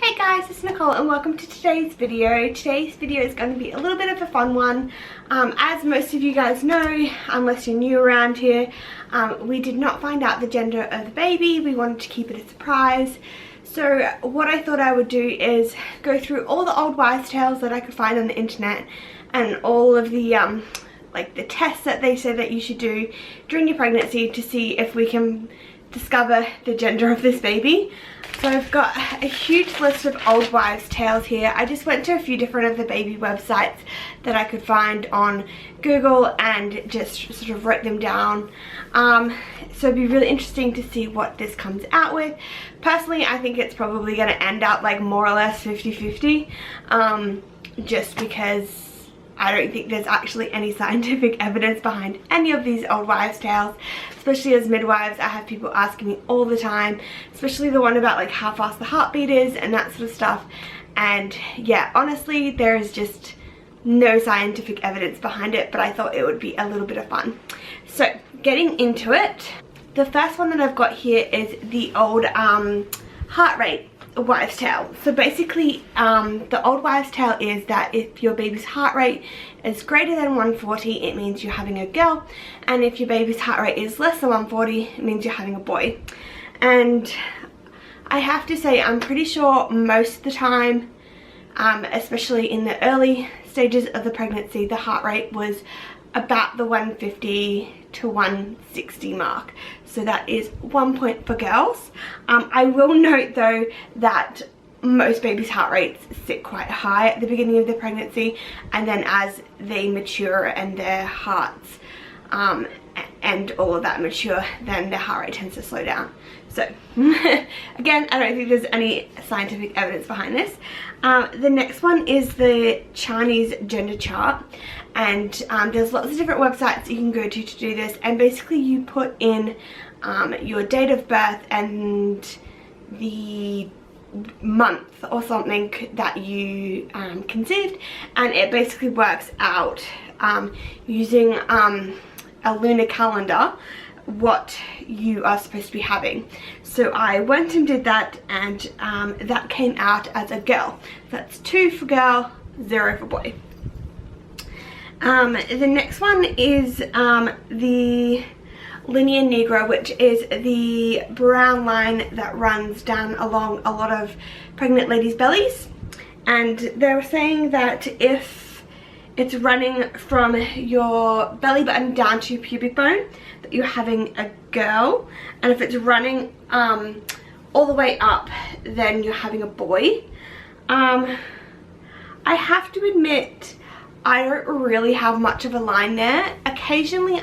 Hey guys, it's Nicole and welcome to today's video. Today's video is going to be a little bit of a fun one. As most of you guys know, unless you're new around here, we did not find out the gender of the baby. We wanted to keep it a surprise. So what I thought I would do is go through all the old wives' tales that I could find on the internet and all of the like the tests that they say that you should do during your pregnancy to see if we can discover the gender of this baby. So I've got a huge list of old wives' tales here. I just went to a few different of the baby websites that I could find on Google and just sort of wrote them down. So it'd be really interesting to see what this comes out with. Personally, I think it's probably going to end up like more or less 50-50, just because I don't think there's actually any scientific evidence behind any of these old wives' tales. Especially as midwives, I have people asking me all the time, especially the one about like how fast the heartbeat is and that sort of stuff. And yeah, honestly, there is just no scientific evidence behind it, but I thought it would be a little bit of fun. So getting into it, the first one that I've got here is the old heart rate wives' tale. So basically the old wives' tale is that if your baby's heart rate is greater than 140, it means you're having a girl, and if your baby's heart rate is less than 140, it means you're having a boy. And I have to say, I'm pretty sure most of the time, especially in the early stages of the pregnancy, the heart rate was about the 150 to 160 mark. So that is 1 point for girls. I will note though that most babies' heart rates sit quite high at the beginning of the pregnancy, and then as they mature and their hearts and all of that mature, then their heart rate tends to slow down. So again, I don't think there's any scientific evidence behind this. The next one is the Chinese gender chart, and there's lots of different websites you can go to do this, and basically you put in your date of birth and the month or something that you conceived, and it basically works out using a lunar calendar what you are supposed to be having. So I went and did that, and that came out as a girl. That's 2 for girl, 0 for boy. The next one is the linear negro, which is the brown line that runs down along a lot of pregnant ladies' bellies, and they were saying that if it's running from your belly button down to your pubic bone, that you're having a girl, and if it's running all the way up, then you're having a boy. I have to admit, I don't really have much of a line there. Occasionally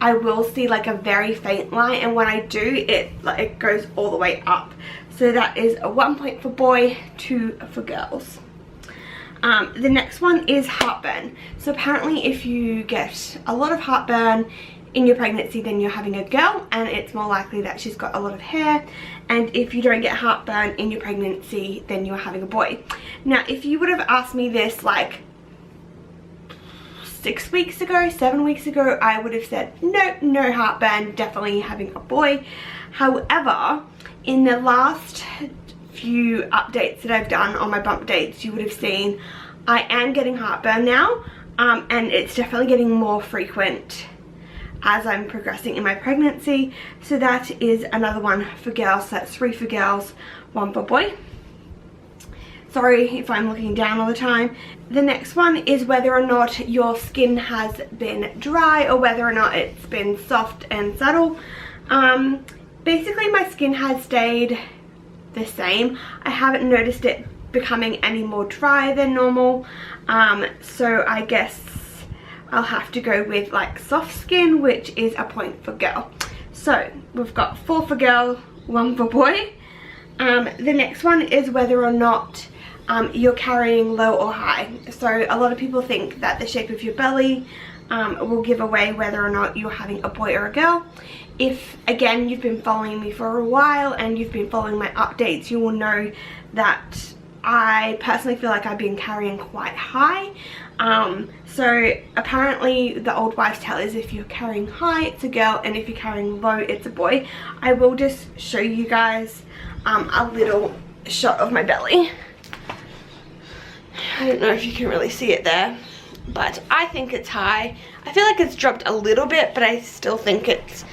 I will see like a very faint line, and when I do, it goes all the way up. So that is a 1 point for boy, 2 for girls. The next one is heartburn. So apparently if you get a lot of heartburn in your pregnancy, then you're having a girl, and it's more likely that she's got a lot of hair. And if you don't get heartburn in your pregnancy, then you're having a boy. Now if you would have asked me this like 6 weeks ago, 7 weeks ago, I would have said no heartburn, definitely having a boy. However, in the last few updates that I've done on my bump dates, you would have seen I am getting heartburn now, and it's definitely getting more frequent as I'm progressing in my pregnancy. So that is another one for girls. So that's 3 for girls, 1 for boy. Sorry if I'm looking down all the time. The next one is whether or not your skin has been dry or whether or not it's been soft and subtle. Basically my skin has stayed the same. I haven't noticed it becoming any more dry than normal. So I guess I'll have to go with like soft skin, which is a point for girl. So we've got 4 for girl, 1 for boy. The next one is whether or not you're carrying low or high. So a lot of people think that the shape of your belly will give away whether or not you're having a boy or a girl. If again you've been following me for a while and you've been following my updates, you will know that I personally feel like I've been carrying quite high. So apparently the old wives' tale is if you're carrying high, it's a girl, and if you're carrying low, it's a boy. I will just show you guys a little shot of my belly. I don't know if you can really see it there, but I think it's high. I feel like it's dropped a little bit, but I still think it's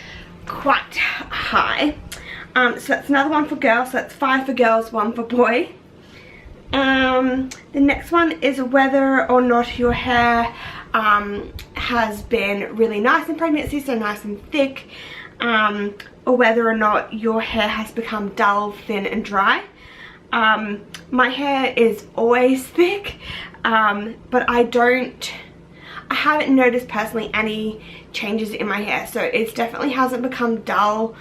quite high. So that's another one for girls. So that's 5 for girls, 1 for boy. The next one is whether or not your hair has been really nice in pregnancy, so nice and thick, or whether or not your hair has become dull, thin and dry. My hair is always thick, but I haven't noticed personally any changes in my hair, so it definitely hasn't become dull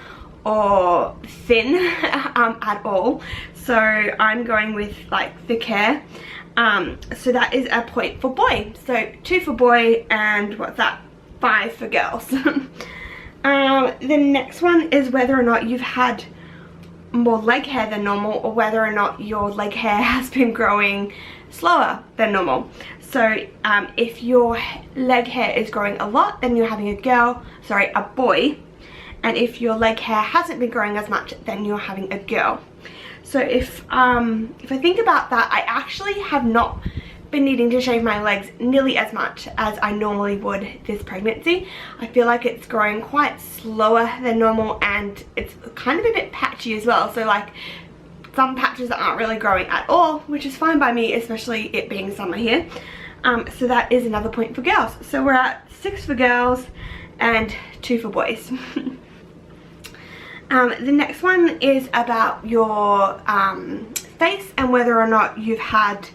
or thin at all. So I'm going with like thick hair. So that is a point for boy. So 2 for boy and what's that, 5 for girls. The next one is whether or not you've had more leg hair than normal, or whether or not your leg hair has been growing slower than normal. So if your leg hair is growing a lot, then you're having a boy. And if your leg hair hasn't been growing as much, then you're having a girl. So if I think about that, I actually have not been needing to shave my legs nearly as much as I normally would this pregnancy. I feel like it's growing quite slower than normal, and it's kind of a bit patchy as well. So like some patches that aren't really growing at all, which is fine by me, especially it being summer here. So that is another point for girls. So we're at 6 for girls and 2 for boys. The next one is about your face and whether or not you've had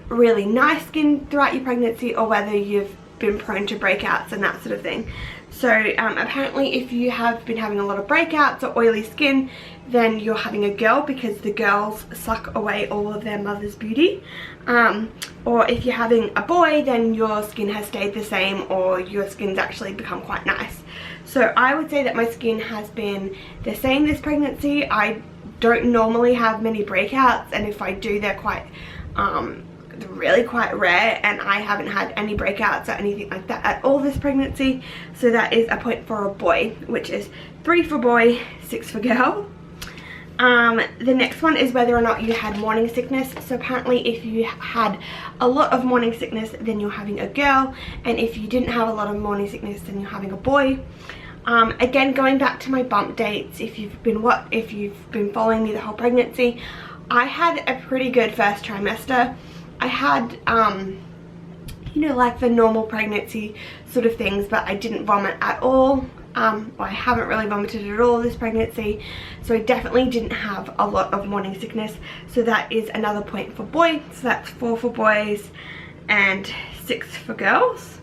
really nice skin throughout your pregnancy, or whether you've been prone to breakouts and that sort of thing. So apparently if you have been having a lot of breakouts or oily skin, then you're having a girl, because the girls suck away all of their mother's beauty. Or if you're having a boy, then your skin has stayed the same, or your skin's actually become quite nice. So I would say that my skin has been the same this pregnancy. I don't normally have many breakouts, and if I do, they're quite really quite rare, and I haven't had any breakouts or anything like that at all this pregnancy. So that is a point for a boy, which is 3 for boy, 6 for girl. The next one is whether or not you had morning sickness. So apparently if you had a lot of morning sickness, then you're having a girl, and if you didn't have a lot of morning sickness, then you're having a boy. Again, going back to my bump dates, if you've been following me the whole pregnancy, I had a pretty good first trimester. I had you know, like the normal pregnancy sort of things, but I didn't vomit at all. I haven't really vomited at all this pregnancy, so I definitely didn't have a lot of morning sickness. So that is another point for boy. So that's 4 for boys and 6 for girls.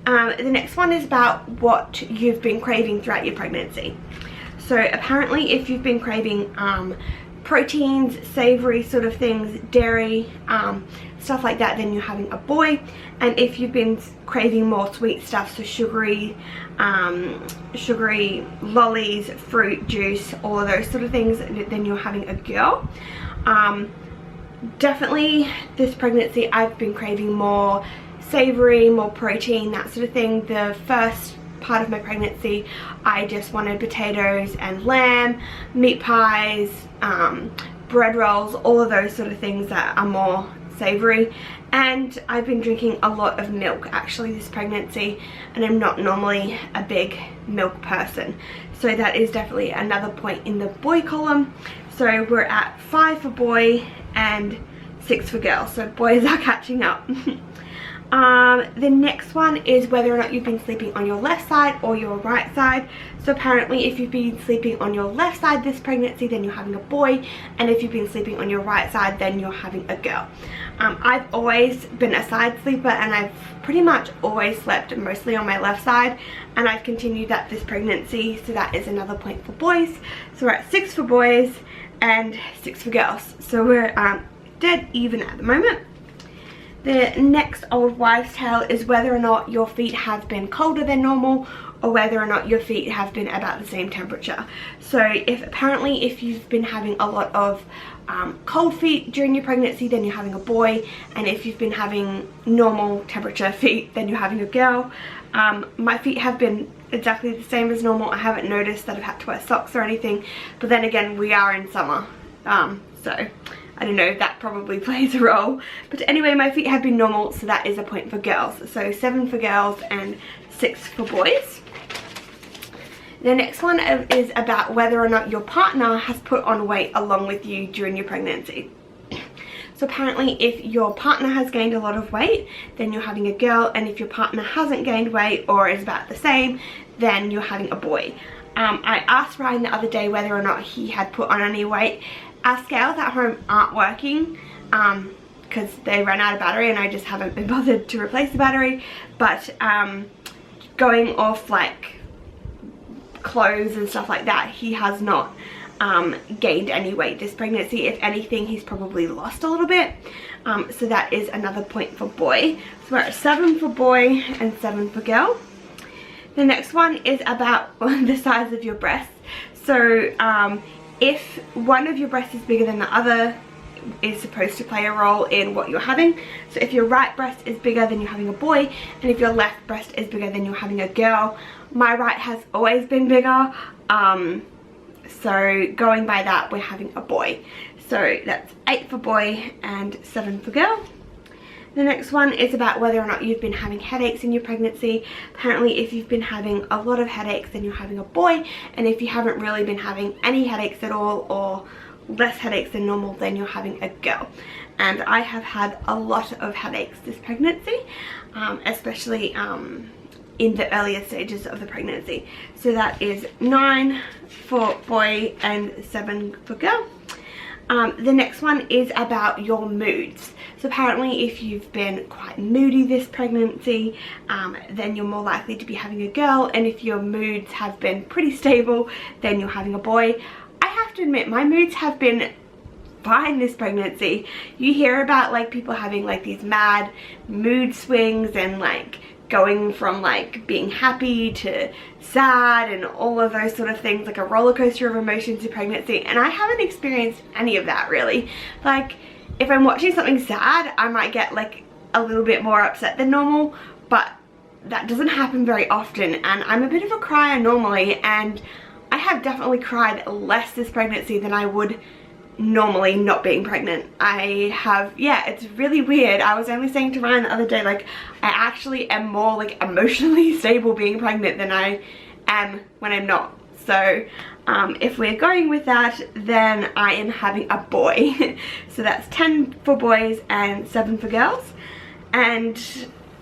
The next one is about what you've been craving throughout your pregnancy. So apparently if you've been craving proteins, savory sort of things, dairy, stuff like that, then you're having a boy. And if you've been craving more sweet stuff, so sugary lollies, fruit juice, all of those sort of things, then you're having a girl. Definitely this pregnancy I've been craving more savory, more protein, that sort of thing. The first part of my pregnancy I just wanted potatoes and lamb, meat pies, bread rolls, all of those sort of things that are more savory. And I've been drinking a lot of milk actually this pregnancy, and I'm not normally a big milk person, so that is definitely another point in the boy column. So we're at 5 for boy and 6 for girl, so boys are catching up. The next one is whether or not you've been sleeping on your left side or your right side. So apparently if you've been sleeping on your left side this pregnancy, then you're having a boy, and if you've been sleeping on your right side, then you're having a girl. I've always been a side sleeper, and I've pretty much always slept mostly on my left side, and I've continued that this pregnancy, so that is another point for boys. So we're at 6 for boys and 6 for girls, so we're dead even at the moment. The next old wives' tale is whether or not your feet have been colder than normal, or whether or not your feet have been about the same temperature. So if you've been having a lot of cold feet during your pregnancy, then you're having a boy, and if you've been having normal temperature feet, then you're having a girl. My feet have been exactly the same as normal. I haven't noticed that I've had to wear socks or anything, but then again, we are in summer, So I don't know, that probably plays a role. But anyway, my feet have been normal, so that is a point for girls. So 7 for girls and 6 for boys. The next one is about whether or not your partner has put on weight along with you during your pregnancy. So apparently if your partner has gained a lot of weight, then you're having a girl, and if your partner hasn't gained weight or is about the same, then you're having a boy. I asked Ryan the other day whether or not he had put on any weight. Our scales at home aren't working because they ran out of battery and I just haven't been bothered to replace the battery. But going off like clothes and stuff like that, he has not gained any weight this pregnancy. If anything, he's probably lost a little bit. So that is another point for boy. So we're at 7 for boy and 7 for girl. The next one is about the size of your breasts. So if one of your breasts is bigger than the other, is supposed to play a role in what you're having. So if your right breast is bigger, then you're having a boy, and if your left breast is bigger, then you're having a girl. My right has always been bigger, so going by that, we're having a boy. So that's 8 for boy and 7 for girl. The next one is about whether or not you've been having headaches in your pregnancy. Apparently if you've been having a lot of headaches, then you're having a boy, and if you haven't really been having any headaches at all or less headaches than normal, then you're having a girl. And I have had a lot of headaches this pregnancy, especially in the earlier stages of the pregnancy. So that is 9 for boy and 7 for girl. The next one is about your moods. So apparently if you've been quite moody this pregnancy, then you're more likely to be having a girl, and if your moods have been pretty stable, then you're having a boy. I have to admit, my moods have been fine this pregnancy. You hear about like people having like these mad mood swings and like going from like being happy to sad and all of those sort of things, like a roller coaster of emotions in pregnancy, and I haven't experienced any of that really. Like if I'm watching something sad, I might get like a little bit more upset than normal, but that doesn't happen very often, and I'm a bit of a crier normally, and I have definitely cried less this pregnancy than I would normally not being pregnant. I have, yeah, it's really weird. I was only saying to Ryan the other day, like I actually am more like emotionally stable being pregnant than I am when I'm not. So if we're going with that, then I am having a boy. So that's 10 for boys and 7 for girls. And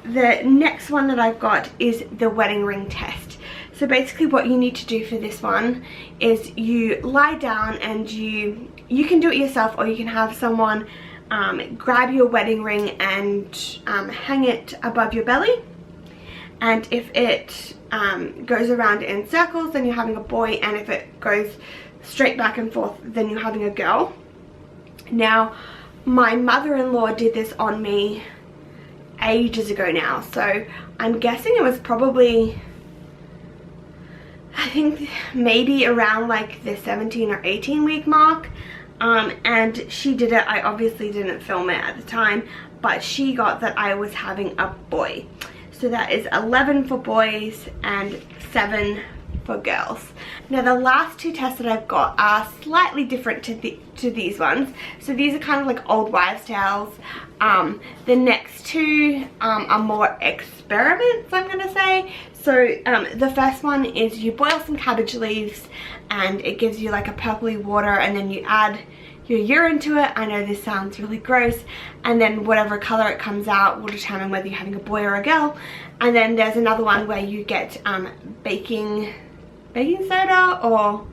the next one that I've got is the wedding ring test. So basically what you need to do for this one is you lie down, and you can do it yourself, or you can have someone grab your wedding ring and hang it above your belly. And if it goes around in circles, then you're having a boy, and if it goes straight back and forth, then you're having a girl. Now, my mother-in-law did this on me ages ago now, so I'm guessing it was probably, I think maybe around like the 17 or 18 week mark. And she did it. I obviously didn't film it at the time, but she got that I was having a boy. So that is 11 for boys and 7 for girls. Now the last two tests that I've got are slightly different to these ones. So these are kind of like old wives' tales. The next two are more experiments, I'm gonna say. So the first one is you boil some cabbage leaves, and it gives you like a purpley water, and then you add your urine to it. I know this sounds really gross, and then whatever color it comes out will determine whether you're having a boy or a girl. And then there's another one where you get baking soda or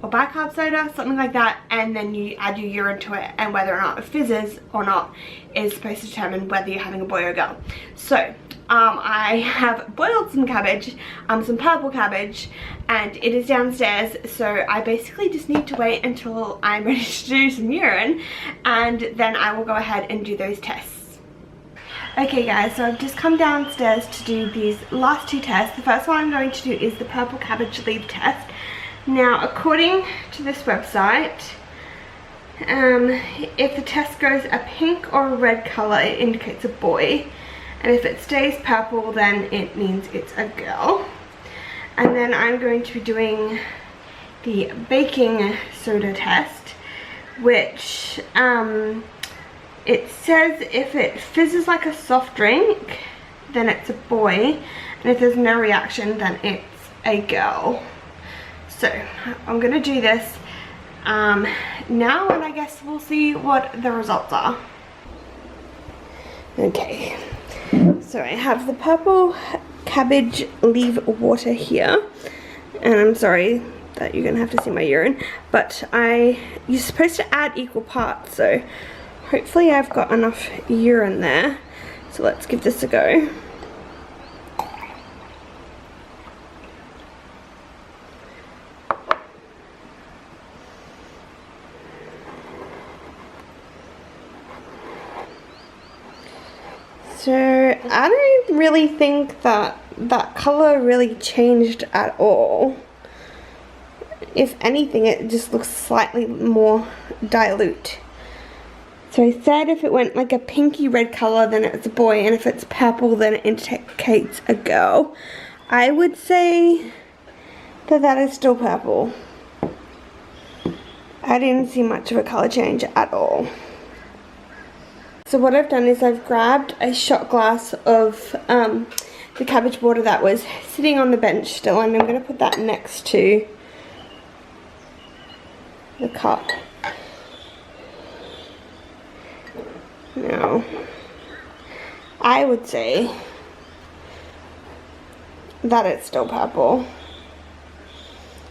bicarb soda, something like that, and then you add your urine to it, and whether or not it fizzes or not is supposed to determine whether you're having a boy or a girl. So I have boiled some cabbage, some purple cabbage, and it is downstairs, so I basically just need to wait until I'm ready to do some urine, and then I will go ahead and do those tests. Okay guys, so I've just come downstairs to do these last two tests. The first one I'm going to do is the purple cabbage leaf test. Now, according to this website, if the test goes a pink or a red color, it indicates a boy. And if it stays purple, then it means it's a girl. And then I'm going to be doing the baking soda test, which it says if it fizzes like a soft drink, then it's a boy, and if there's no reaction, then it's a girl. So I'm gonna do this now, and I guess we'll see what the results are. Okay, so I have the purple cabbage leaf water here, and I'm sorry that you're gonna have to see my urine, but you're supposed to add equal parts, so hopefully I've got enough urine there. So let's give this a go. So I don't really think that color really changed at all. If anything, it just looks slightly more dilute. So I said if it went like a pinky red color, then it's a boy, and if it's purple, then it indicates a girl. I would say that is still purple. I didn't see much of a color change at all. So what I've done is I've grabbed a shot glass of the cabbage water that was sitting on the bench still, and I'm going to put that next to the cup. Now, I would say that it's still purple.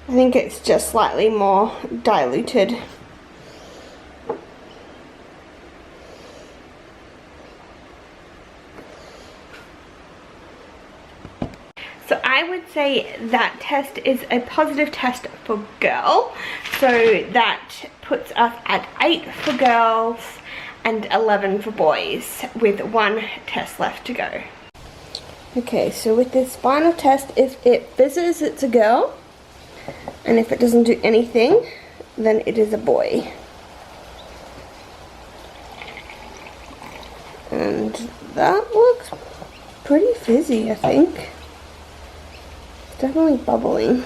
I think it's just slightly more diluted. So I would say that test is a positive test for girl. So that puts us at 8 for girls and 11 for boys, with 1 test left to go. Okay, so with this final test, if it fizzes, it's a girl, and if it doesn't do anything, then it is a boy. And that looks pretty fizzy, I think. It's definitely bubbling.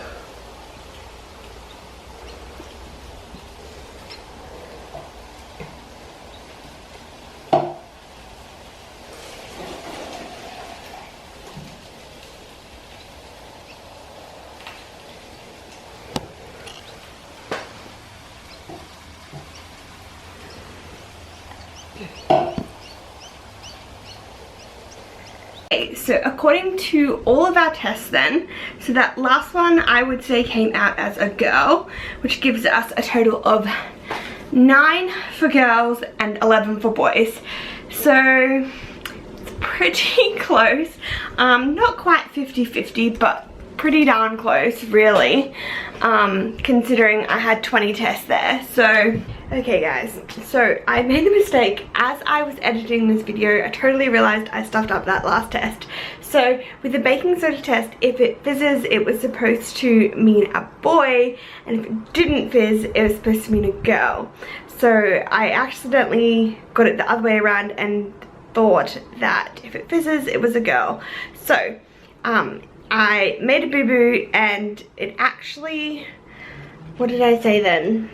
Okay, so according to all of our tests then, so that last one I would say came out as a girl, which gives us a total of 9 for girls and 11 for boys. So it's pretty close, not quite 50-50, but pretty darn close really, considering I had 20 tests there. So okay guys, so I made a mistake as I was editing this video. I totally realized I stuffed up that last test. So with the baking soda test, if it fizzes, it was supposed to mean a boy, and if it didn't fizz, it was supposed to mean a girl. So I accidentally got it the other way around and thought that if it fizzes, it was a girl. So I made a boo-boo, and it actually, what did I say then?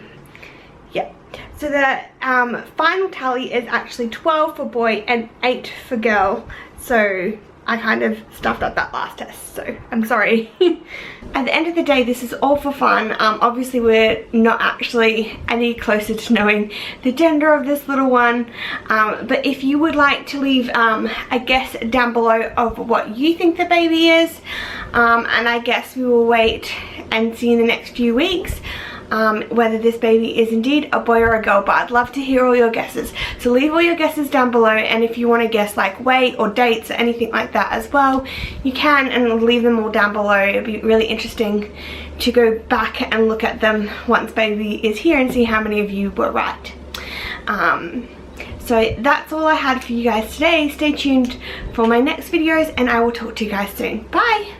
Yeah, so the final tally is actually 12 for boy and 8 for girl. So I kind of stuffed up that last test, so I'm sorry. At the end of the day, this is all for fun. Obviously we're not actually any closer to knowing the gender of this little one, but if you would like to leave a guess down below of what you think the baby is, and I guess we will wait and see in the next few weeks whether this baby is indeed a boy or a girl, but I'd love to hear all your guesses. So leave all your guesses down below, and if you want to guess like weight or dates or anything like that as well, you can, and leave them all down below. It'd be really interesting to go back and look at them once baby is here and see how many of you were right. So that's all I had for you guys today. Stay tuned for my next videos, and I will talk to you guys soon. Bye!